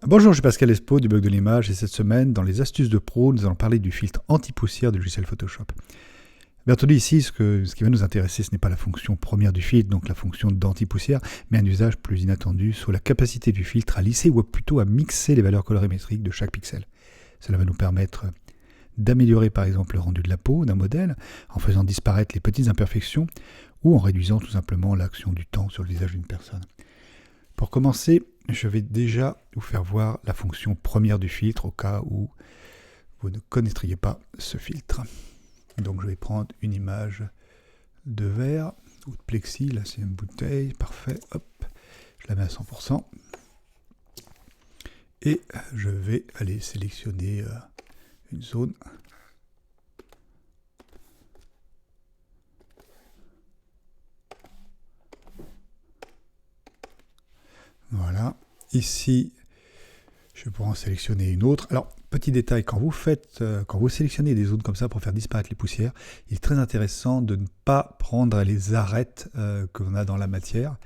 Bonjour, je suis Pascal Espo du blog de l'image et cette semaine, dans les astuces de pro, nous allons parler du filtre anti-poussière du logiciel Photoshop. Bien entendu, ici, ce qui va nous intéresser, ce n'est pas la fonction première du filtre, donc la fonction d'anti-poussière, mais un usage plus inattendu sur la capacité du filtre à lisser ou plutôt à mixer les valeurs colorimétriques de chaque pixel. Cela va nous permettre d'améliorer par exemple le rendu de la peau d'un modèle en faisant disparaître les petites imperfections ou en réduisant tout simplement l'action du temps sur le visage d'une personne. Pour commencer, je vais déjà vous faire voir la fonction première du filtre au cas où vous ne connaîtriez pas ce filtre. Donc je vais prendre une image de verre ou de plexi, là c'est une bouteille, parfait, hop, je la mets à 100%. Et je vais aller sélectionner une zone. Voilà, ici je pourrais en sélectionner une autre. Alors, petit détail, quand vous sélectionnez des zones comme ça pour faire disparaître les poussières, il est très intéressant de ne pas prendre les arêtes que l'on a dans la matière,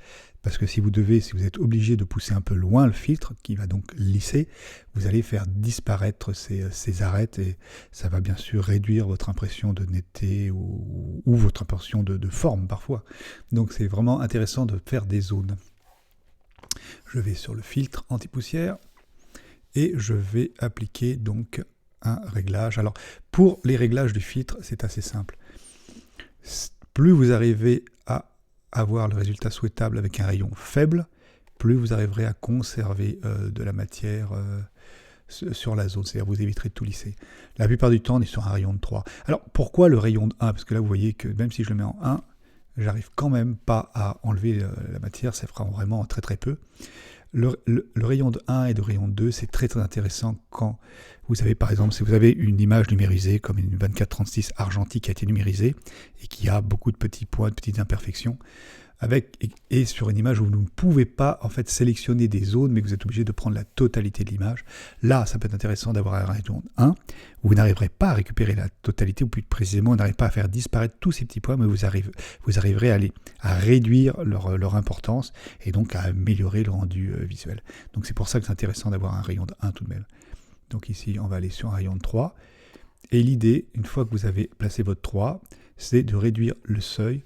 parce que si vous êtes obligé de pousser un peu loin le filtre, qui va donc lisser, vous allez faire disparaître ces arêtes et ça va bien sûr réduire votre impression de netteté ou votre impression de forme parfois. Donc c'est vraiment intéressant de faire des zones. Je vais sur le filtre anti-poussière et je vais appliquer donc un réglage. Alors pour les réglages du filtre, c'est assez simple. Plus vous arrivez à avoir le résultat souhaitable avec un rayon faible, plus vous arriverez à conserver de la matière sur la zone, c'est-à-dire vous éviterez de tout lisser. La plupart du temps, on est sur un rayon de 3. Alors pourquoi le rayon de 1 ? Parce que là, vous voyez que même si je le mets en 1, j'arrive quand même pas à enlever la matière, ça fera vraiment très très peu. Le rayon de 1 et le rayon de 2, c'est très très intéressant quand vous avez par exemple, si vous avez une image numérisée comme une 24-36 argentique qui a été numérisée et qui a beaucoup de petits points, de petites imperfections, et sur une image où vous ne pouvez pas en fait sélectionner des zones, mais que vous êtes obligé de prendre la totalité de l'image. Là, ça peut être intéressant d'avoir un rayon de 1, où vous n'arriverez pas à récupérer la totalité, ou plus précisément, vous n'arrivez pas à faire disparaître tous ces petits points, mais vous arriverez à réduire leur importance, et donc à améliorer le rendu visuel. Donc c'est pour ça que c'est intéressant d'avoir un rayon de 1 tout de même. Donc ici, on va aller sur un rayon de 3, et l'idée, une fois que vous avez placé votre 3, c'est de réduire le seuil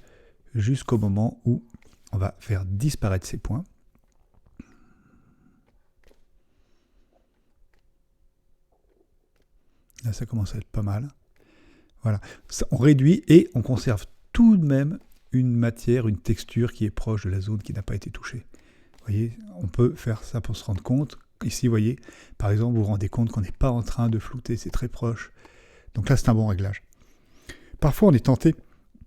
jusqu'au moment où on va faire disparaître ces points. Là, ça commence à être pas mal. Voilà, ça, on réduit et on conserve tout de même une matière, une texture qui est proche de la zone qui n'a pas été touchée. Vous voyez, on peut faire ça pour se rendre compte. Ici, vous voyez, par exemple, vous vous rendez compte qu'on n'est pas en train de flouter, c'est très proche. Donc là, c'est un bon réglage. Parfois, on est tenté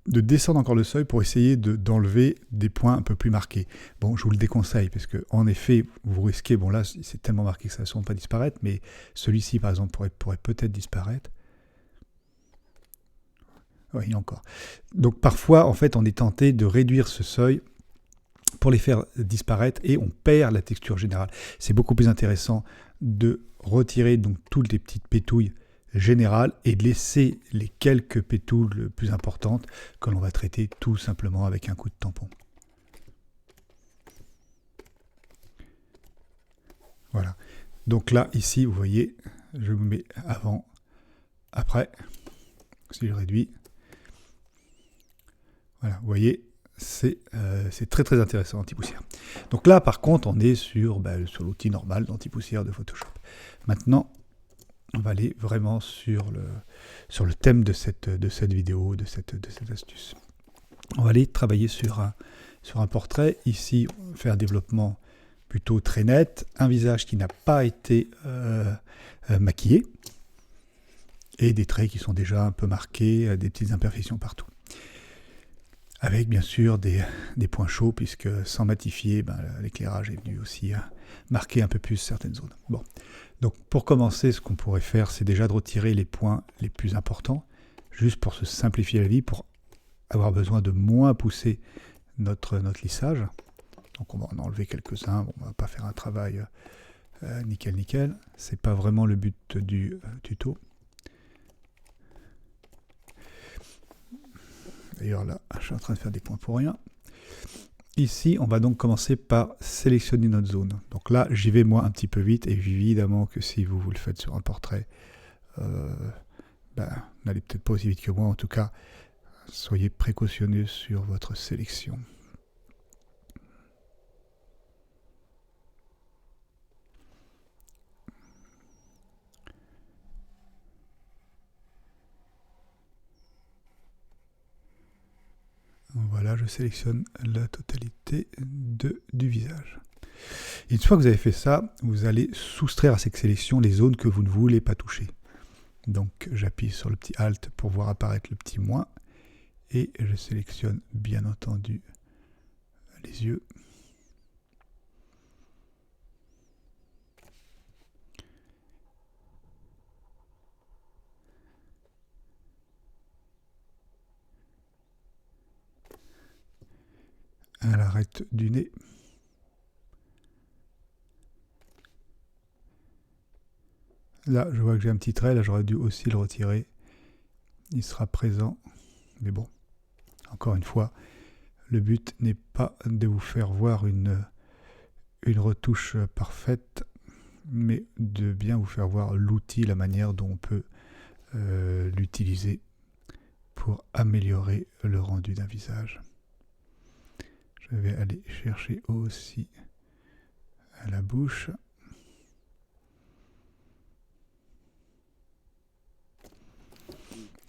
de descendre encore le seuil pour essayer d'enlever des points un peu plus marqués. Bon, je vous le déconseille, parce que en effet, vous risquez, bon là, c'est tellement marqué que ça ne va pas disparaître, mais celui-ci, par exemple, pourrait peut-être disparaître. Oui, encore. Donc parfois, en fait, on est tenté de réduire ce seuil pour les faire disparaître et on perd la texture générale. C'est beaucoup plus intéressant de retirer donc toutes les petites pétouilles générale et de laisser les quelques pétoules les plus importantes que l'on va traiter tout simplement avec un coup de tampon. Voilà. Donc là, ici, vous voyez, je vous mets avant, après, si je réduis. Voilà, vous voyez, c'est très très intéressant, anti-poussière. Donc là, par contre, on est sur l'outil normal d'anti-poussière de Photoshop. Maintenant, on va aller vraiment sur le thème de cette vidéo, de cette astuce. On va aller travailler sur un portrait. Ici, on va faire un développement plutôt très net, un visage qui n'a pas été maquillé, et des traits qui sont déjà un peu marqués, des petites imperfections partout. Avec bien sûr des points chauds, puisque sans matifier, l'éclairage est venu aussi marquer un peu plus certaines zones. Bon. Donc pour commencer, ce qu'on pourrait faire, c'est déjà de retirer les points les plus importants, juste pour se simplifier la vie, pour avoir besoin de moins pousser notre lissage. Donc on va en enlever quelques-uns, bon, on ne va pas faire un travail nickel, c'est pas vraiment le but du tuto. D'ailleurs là, je suis en train de faire des points pour rien. ici, on va donc commencer par sélectionner notre zone. Donc là, j'y vais moi un petit peu vite, et évidemment que si vous le faites sur un portrait, n'allez peut-être pas aussi vite que moi, en tout cas, soyez précautionneux sur votre sélection. Voilà, je sélectionne la totalité du visage. Et une fois que vous avez fait ça, vous allez soustraire à cette sélection les zones que vous ne voulez pas toucher. Donc j'appuie sur le petit Alt pour voir apparaître le petit moins. Et je sélectionne bien entendu les yeux. À l'arête du nez. Là, je vois que j'ai un petit trait, là j'aurais dû aussi le retirer. Il sera présent, mais bon, encore une fois, le but n'est pas de vous faire voir une retouche parfaite, mais de bien vous faire voir l'outil, la manière dont on peut l'utiliser pour améliorer le rendu d'un visage. Je vais aller chercher aussi à la bouche.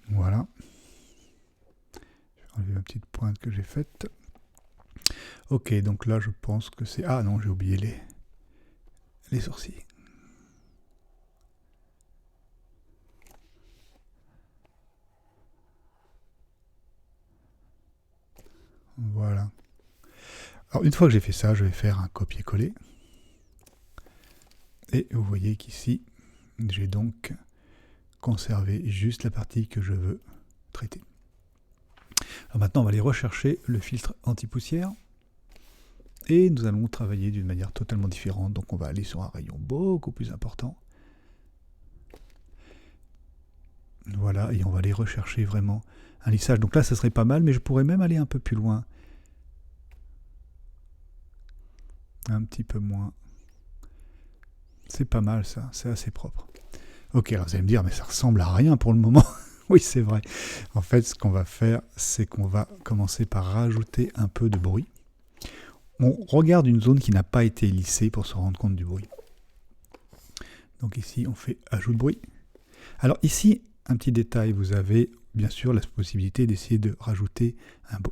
Voilà. Je vais enlever la petite pointe que j'ai faite. Ok, donc là je pense que c'est... Ah non, j'ai oublié les sourcils. Voilà. Alors une fois que j'ai fait ça, je vais faire un copier-coller. Et vous voyez qu'ici, j'ai donc conservé juste la partie que je veux traiter. Alors maintenant, on va aller rechercher le filtre anti-poussière. Et nous allons travailler d'une manière totalement différente. Donc on va aller sur un rayon beaucoup plus important. Voilà, et on va aller rechercher vraiment un lissage. Donc là, ça serait pas mal, mais je pourrais même aller un peu plus loin. Un petit peu moins. C'est pas mal ça, c'est assez propre. Ok, alors vous allez me dire, mais ça ressemble à rien pour le moment. Oui, c'est vrai. En fait, ce qu'on va faire, c'est qu'on va commencer par rajouter un peu de bruit. On regarde une zone qui n'a pas été lissée pour se rendre compte du bruit. Donc ici, on fait ajout de bruit. Alors ici, un petit détail, vous avez bien sûr la possibilité d'essayer de rajouter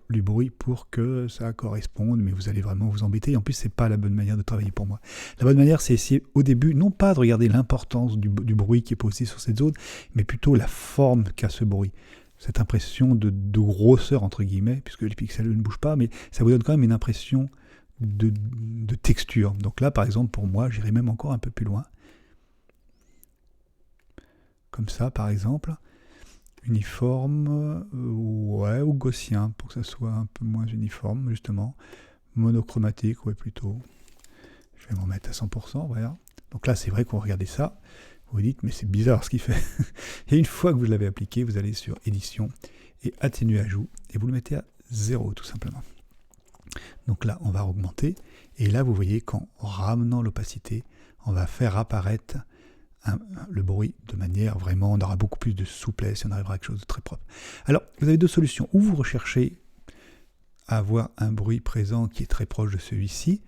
du bruit pour que ça corresponde, mais vous allez vraiment vous embêter. En plus, c'est pas la bonne manière de travailler pour moi. La bonne manière, c'est essayer au début, non pas de regarder l'importance du bruit qui est posé sur cette zone, mais plutôt la forme qu'a ce bruit. Cette impression de grosseur, entre guillemets, puisque les pixels ne bougent pas, mais ça vous donne quand même une impression de texture. Donc là, par exemple, pour moi, j'irai même encore un peu plus loin. Comme ça, par exemple. Uniforme, ouais, ou gaussien, pour que ça soit un peu moins uniforme, justement. Monochromatique, ouais, plutôt. Je vais m'en mettre à 100%, voilà. Donc là, c'est vrai qu'on regardez ça, vous vous dites, mais c'est bizarre ce qu'il fait. Et une fois que vous l'avez appliqué, vous allez sur Édition et Atténuer ajout, et vous le mettez à 0, tout simplement. Donc là, on va augmenter, et là, vous voyez qu'en ramenant l'opacité, on va faire apparaître le bruit de manière vraiment, on aura beaucoup plus de souplesse et on arrivera à quelque chose de très propre. Alors, vous avez deux solutions. Ou vous recherchez à avoir un bruit présent qui est très proche de celui-ci,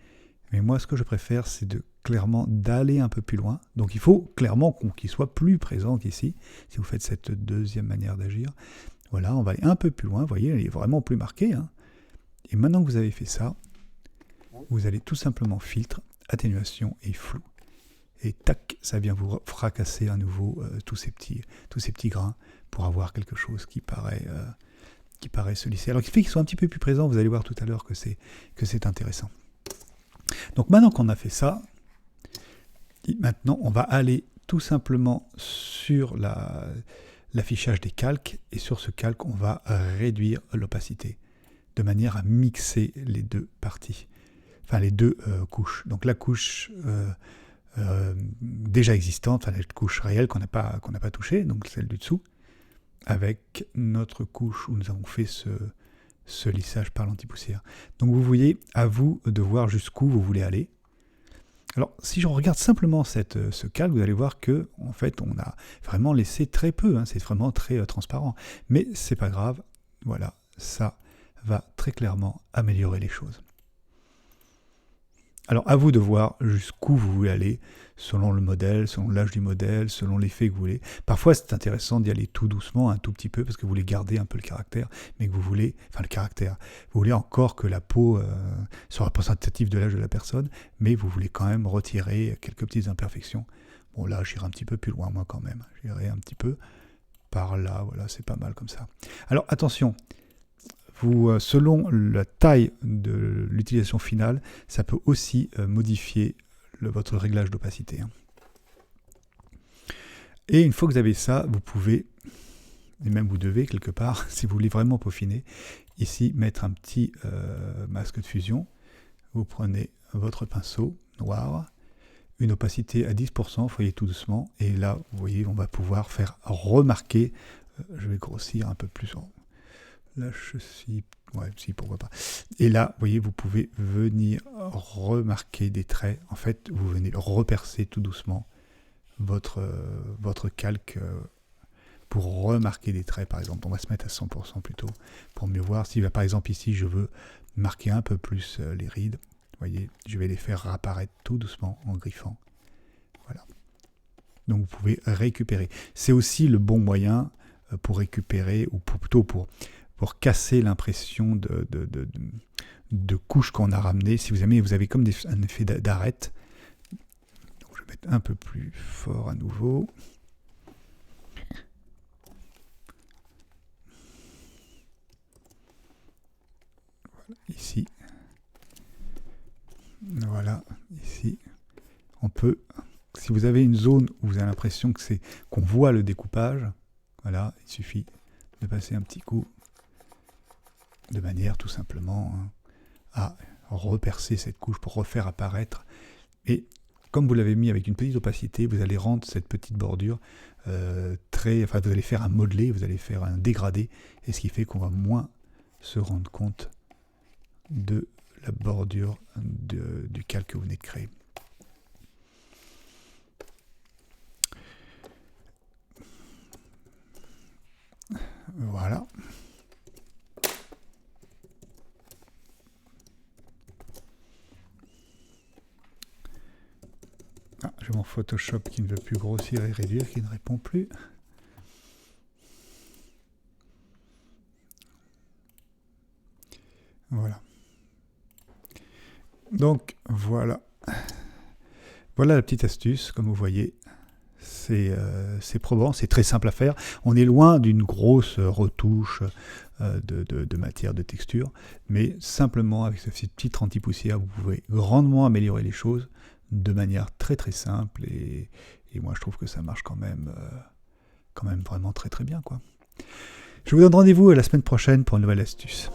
mais moi, ce que je préfère, c'est clairement d'aller un peu plus loin. Donc, il faut clairement qu'il soit plus présent qu'ici, si vous faites cette deuxième manière d'agir. Voilà, on va aller un peu plus loin, vous voyez, il est vraiment plus marqué. Hein. Et maintenant que vous avez fait ça, vous allez tout simplement filtre, atténuation et flou. Et tac, ça vient vous fracasser à nouveau tous ces petits grains pour avoir quelque chose qui paraît se lisser. Alors, il fait qu'ils soient un petit peu plus présents, vous allez voir tout à l'heure que c'est intéressant. Donc, maintenant qu'on a fait ça, maintenant, on va aller tout simplement sur l'affichage des calques, et sur ce calque, on va réduire l'opacité, de manière à mixer les deux parties, enfin les deux couches. Donc, la couche... déjà existante, enfin la couche réelle qu'on n'a pas touchée, donc celle du dessous, avec notre couche où nous avons fait ce lissage par l'antipoussière. Donc vous voyez, à vous de voir jusqu'où vous voulez aller. Alors, si je regarde simplement ce calque, vous allez voir que, en fait, on a vraiment laissé très peu, hein, c'est vraiment très transparent. Mais c'est pas grave, voilà, ça va très clairement améliorer les choses. Alors, à vous de voir jusqu'où vous voulez aller, selon le modèle, selon l'âge du modèle, selon l'effet que vous voulez. Parfois, c'est intéressant d'y aller tout doucement, un tout petit peu, parce que vous voulez garder un peu le caractère, mais que vous voulez, enfin le caractère, vous voulez encore que la peau soit représentative de l'âge de la personne, mais vous voulez quand même retirer quelques petites imperfections. Bon, là, j'irai un petit peu plus loin, moi, quand même. J'irai un petit peu par là, voilà, c'est pas mal comme ça. Alors, attention, selon la taille de l'utilisation finale, ça peut aussi modifier votre réglage d'opacité. Et une fois que vous avez ça, vous pouvez, et même vous devez quelque part, si vous voulez vraiment peaufiner, ici mettre un petit masque de fusion. Vous prenez votre pinceau noir, une opacité à 10%, vous voyez tout doucement, et là, vous voyez, on va pouvoir faire remarquer, je vais grossir un peu plus. Là, je suis... Ouais, si, pourquoi pas. Et là, vous voyez, vous pouvez venir remarquer des traits. En fait, vous venez repercer tout doucement votre calque pour remarquer des traits, par exemple. On va se mettre à 100% plutôt, pour mieux voir. Si, par exemple, ici, je veux marquer un peu plus les rides, vous voyez, je vais les faire apparaître tout doucement en griffant. Voilà. Donc, vous pouvez récupérer. C'est aussi le bon moyen pour récupérer, ou plutôt pour casser l'impression de couches qu'on a ramenées. Si vous avez comme un effet d'arête. Donc je vais mettre un peu plus fort à nouveau. Voilà, ici. Voilà, ici. On peut, si vous avez une zone où vous avez l'impression qu'on voit le découpage, voilà, il suffit de passer un petit coup de manière tout simplement à repercer cette couche pour refaire apparaître. Et comme vous l'avez mis avec une petite opacité, vous allez rendre cette petite bordure vous allez faire un modelé, vous allez faire un dégradé, et ce qui fait qu'on va moins se rendre compte de la bordure du calque que vous venez de créer. Voilà. Ah, j'ai mon Photoshop qui ne veut plus grossir et réduire, qui ne répond plus. Voilà. Donc, voilà. Voilà la petite astuce, comme vous voyez. C'est probant, c'est très simple à faire. On est loin d'une grosse retouche de matière, de texture, mais simplement avec cette petite antipoussière, vous pouvez grandement améliorer les choses de manière très très simple, et moi je trouve que ça marche quand même vraiment très très bien, quoi. Je vous donne rendez-vous la semaine prochaine pour une nouvelle astuce.